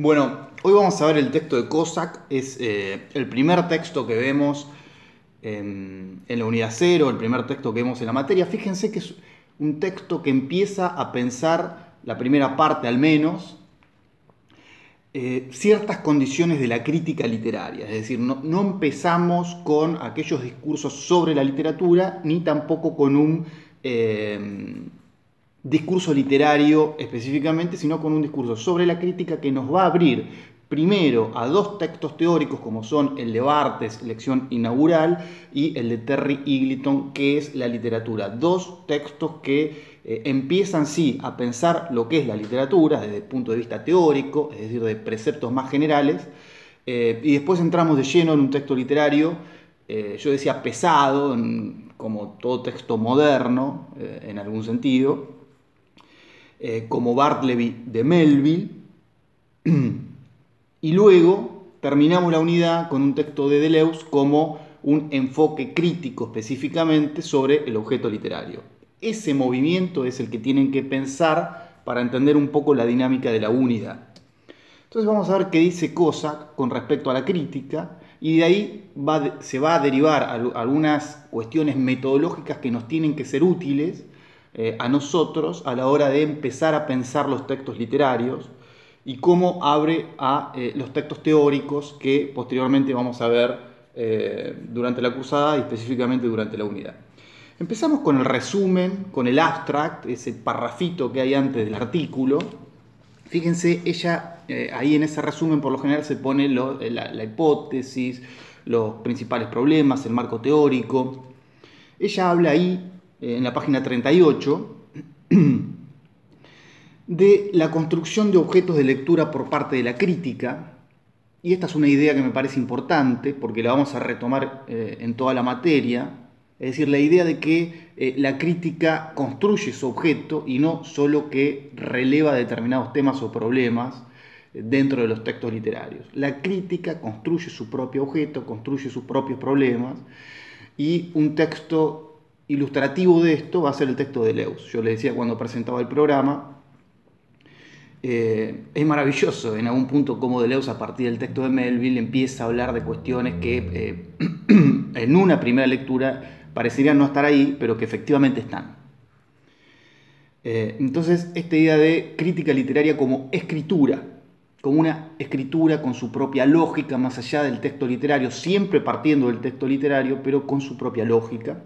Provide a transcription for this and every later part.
Bueno, hoy vamos a ver el texto de Cossack. Es el primer texto que vemos en la unidad cero, el primer texto que vemos en la materia. Fíjense que es un texto que empieza a pensar, la primera parte al menos, ciertas condiciones de la crítica literaria. Es decir, no empezamos con aquellos discursos sobre la literatura, ni tampoco con un discurso literario específicamente, sino con un discurso sobre la crítica que nos va a abrir primero a dos textos teóricos como son el de Barthes, Lección Inaugural, y el de Terry Eagleton, que es la literatura. Dos textos que empiezan sí a pensar lo que es la literatura desde el punto de vista teórico, es decir, de preceptos más generales, y después entramos de lleno en un texto literario, yo decía pesado, como todo texto moderno, en algún sentido, como Bartleby de Melville, y luego terminamos la unidad con un texto de Deleuze como un enfoque crítico específicamente sobre el objeto literario. Ese movimiento es el que tienen que pensar para entender un poco la dinámica de la unidad. Entonces vamos a ver qué dice Cossack con respecto a la crítica, y de ahí se va a derivar algunas cuestiones metodológicas que nos tienen que ser útiles a nosotros a la hora de empezar a pensar los textos literarios y cómo abre a los textos teóricos que posteriormente vamos a ver durante la cursada y específicamente durante la unidad. Empezamos con el resumen, con el abstract, ese parrafito que hay antes del artículo. Fíjense, ella ahí en ese resumen por lo general se pone la hipótesis, los principales problemas, el marco teórico. Ella habla ahí, en la página 38, de la construcción de objetos de lectura por parte de la crítica, y esta es una idea que me parece importante porque la vamos a retomar en toda la materia, es decir, la idea de que la crítica construye su objeto y no solo que releva determinados temas o problemas dentro de los textos literarios. La crítica construye su propio objeto, construye sus propios problemas, y un texto ilustrativo de esto va a ser el texto de Deleuze. Yo le decía cuando presentaba el programa, es maravilloso en algún punto cómo Deleuze a partir del texto de Melville empieza a hablar de cuestiones que en una primera lectura parecerían no estar ahí, pero que efectivamente están. Entonces, esta idea de crítica literaria como escritura, como una escritura con su propia lógica más allá del texto literario, siempre partiendo del texto literario, pero con su propia lógica.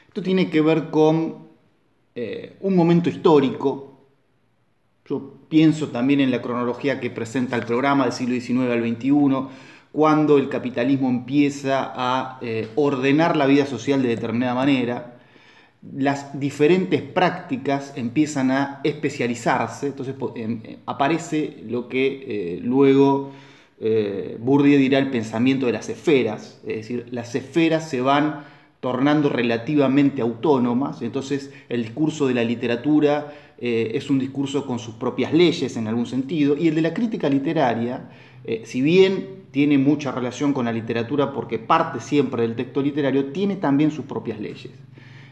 Esto tiene que ver con un momento histórico. Yo pienso también en la cronología que presenta el programa del siglo XIX al XXI, cuando el capitalismo empieza a ordenar la vida social de determinada manera, las diferentes prácticas empiezan a especializarse, entonces aparece lo que luego Bourdieu dirá el pensamiento de las esferas, es decir, las esferas se van tornando relativamente autónomas, entonces el discurso de la literatura es un discurso con sus propias leyes en algún sentido, y el de la crítica literaria, si bien tiene mucha relación con la literatura porque parte siempre del texto literario, tiene también sus propias leyes.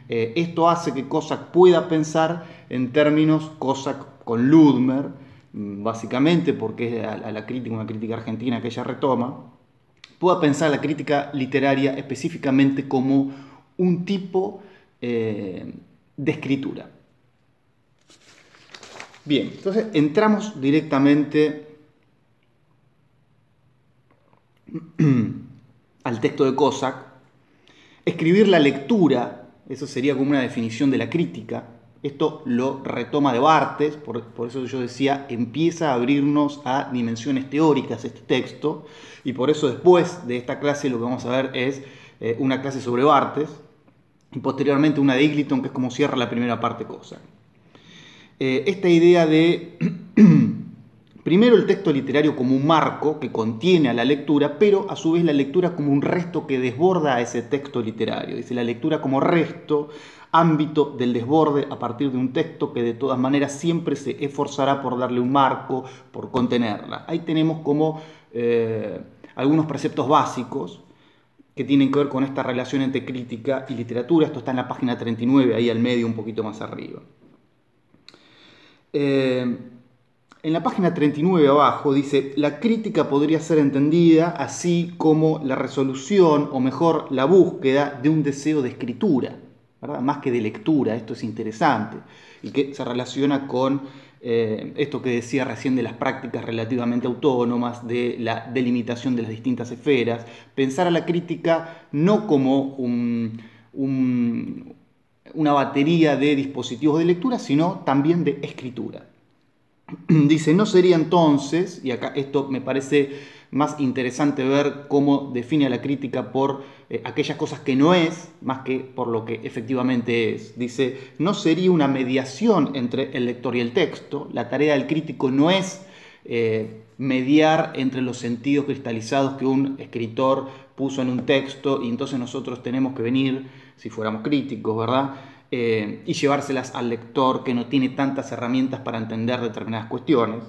Esto hace que Cossack pueda pensar en términos Cossack con Ludmer, básicamente porque es a la crítica, una crítica argentina que ella retoma, pueda pensar la crítica literaria específicamente como un tipo de escritura. Bien, entonces entramos directamente al texto de Cossack. Escribir la lectura, eso sería como una definición de la crítica. Esto lo retoma de Barthes, por eso yo decía, empieza a abrirnos a dimensiones teóricas este texto, y por eso después de esta clase lo que vamos a ver es una clase sobre Barthes, y posteriormente una de Eagleton, que es como cierra la primera parte Cossack. Esta idea de, primero el texto literario como un marco que contiene a la lectura, pero a su vez la lectura como un resto que desborda a ese texto literario. Dice la lectura como resto, ámbito del desborde a partir de un texto que de todas maneras siempre se esforzará por darle un marco, por contenerla. Ahí tenemos como algunos preceptos básicos que tienen que ver con esta relación entre crítica y literatura. Esto está en la página 39, ahí al medio, un poquito más arriba. En la página 39 abajo dice, la crítica podría ser entendida así como la resolución, o mejor, la búsqueda de un deseo de escritura, ¿verdad? Más que de lectura. Esto es interesante y que se relaciona con esto que decía recién de las prácticas relativamente autónomas, de la delimitación de las distintas esferas. Pensar a la crítica no como una batería de dispositivos de lectura, sino también de escritura. Dice, no sería entonces, y acá esto me parece más interesante ver cómo define a la crítica por aquellas cosas que no es, más que por lo que efectivamente es. Dice, no sería una mediación entre el lector y el texto. La tarea del crítico no es mediar entre los sentidos cristalizados que un escritor puso en un texto y entonces nosotros tenemos que venir, si fuéramos críticos, ¿verdad?, y llevárselas al lector que no tiene tantas herramientas para entender determinadas cuestiones.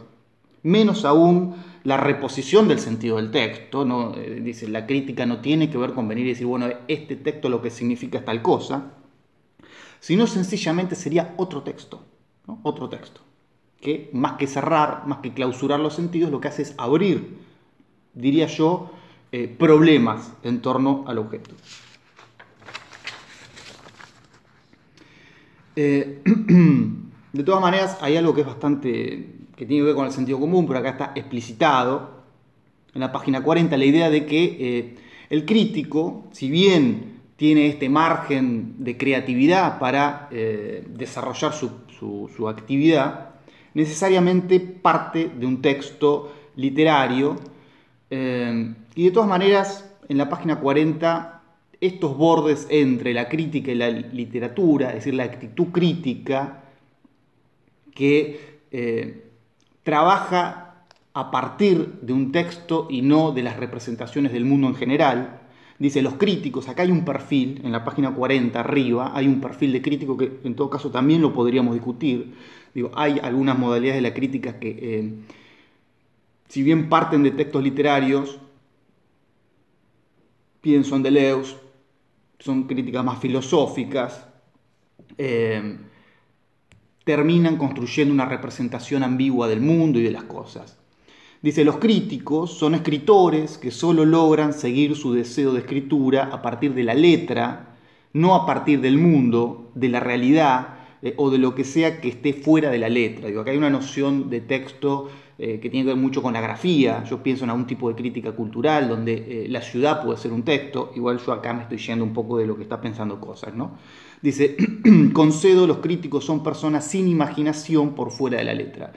Menos aún la reposición del sentido del texto, ¿no? Dice, la crítica no tiene que ver con venir y decir, bueno, este texto lo que significa es tal cosa, sino sencillamente sería otro texto, ¿no? Otro texto, que más que cerrar, más que clausurar los sentidos, lo que hace es abrir, diría yo, problemas en torno al objeto. De todas maneras, hay algo que es bastante, que tiene que ver con el sentido común, pero acá está explicitado en la página 40, la idea de que el crítico, si bien tiene este margen de creatividad para desarrollar su actividad, necesariamente parte de un texto literario, y de todas maneras, en la página 40, estos bordes entre la crítica y la literatura, es decir, la actitud crítica que trabaja a partir de un texto y no de las representaciones del mundo en general. Dice, los críticos, acá hay un perfil, en la página 40 arriba, hay un perfil de crítico que en todo caso también lo podríamos discutir. Digo, hay algunas modalidades de la crítica que, si bien parten de textos literarios, pienso en Deleuze, son críticas más filosóficas, terminan construyendo una representación ambigua del mundo y de las cosas. Dice, los críticos son escritores que solo logran seguir su deseo de escritura a partir de la letra, no a partir del mundo, de la realidad o de lo que sea que esté fuera de la letra. Digo, acá hay una noción de texto que tiene que ver mucho con la grafía. Yo pienso en algún tipo de crítica cultural donde la ciudad puede ser un texto. Igual yo acá me estoy yendo un poco de lo que está pensando Cossack, ¿no? Dice, concedo, los críticos son personas sin imaginación por fuera de la letra.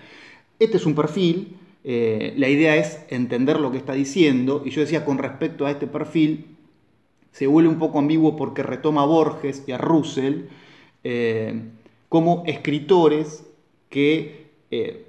Este es un perfil, la idea es entender lo que está diciendo, y yo decía, con respecto a este perfil, se vuelve un poco ambiguo porque retoma a Borges y a Russell como escritores que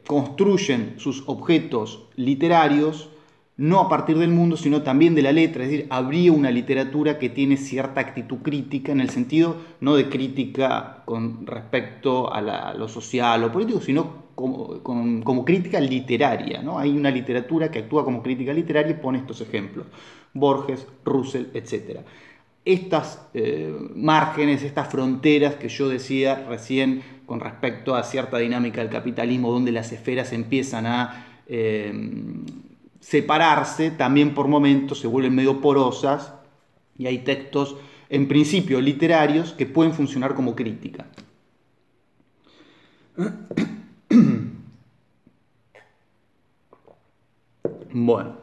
construyen sus objetos literarios no a partir del mundo, sino también de la letra. Es decir, habría una literatura que tiene cierta actitud crítica, en el sentido no de crítica con respecto a lo social o político, sino como crítica literaria, ¿no? Hay una literatura que actúa como crítica literaria y pone estos ejemplos. Borges, Russell, etc. Estas márgenes, estas fronteras que yo decía recién con respecto a cierta dinámica del capitalismo, donde las esferas empiezan a separarse, también por momentos se vuelven medio porosas y hay textos en principio literarios que pueden funcionar como crítica. Bueno,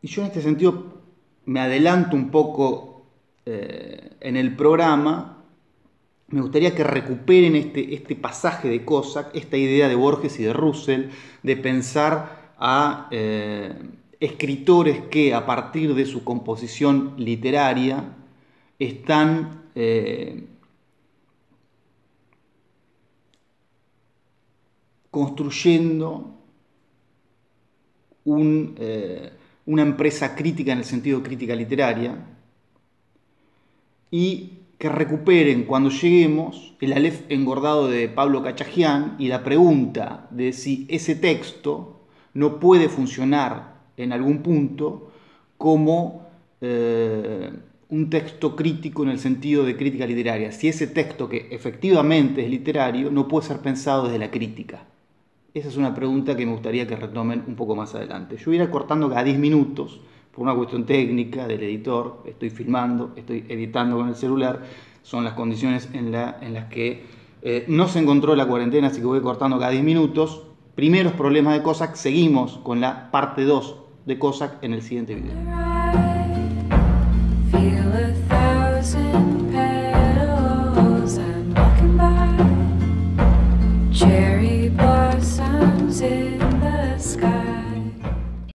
y yo en este sentido me adelanto un poco en el programa. Me gustaría que recuperen este pasaje de Cossack, esta idea de Borges y de Russell, de pensar a escritores que a partir de su composición literaria están construyendo una empresa crítica en el sentido de crítica literaria, y que recuperen cuando lleguemos el Aleph engordado de Pablo Cachajian y la pregunta de si ese texto no puede funcionar en algún punto como un texto crítico en el sentido de crítica literaria. Si ese texto que efectivamente es literario no puede ser pensado desde la crítica. Esa es una pregunta que me gustaría que retomen un poco más adelante. Yo voy a ir cortando cada 10 minutos por una cuestión técnica del editor. Estoy filmando, estoy editando con el celular. Son las condiciones en las que no se encontró la cuarentena, así que voy cortando cada 10 minutos. Primeros problemas de Cossack. Seguimos con la parte 2 de Cossack en el siguiente video.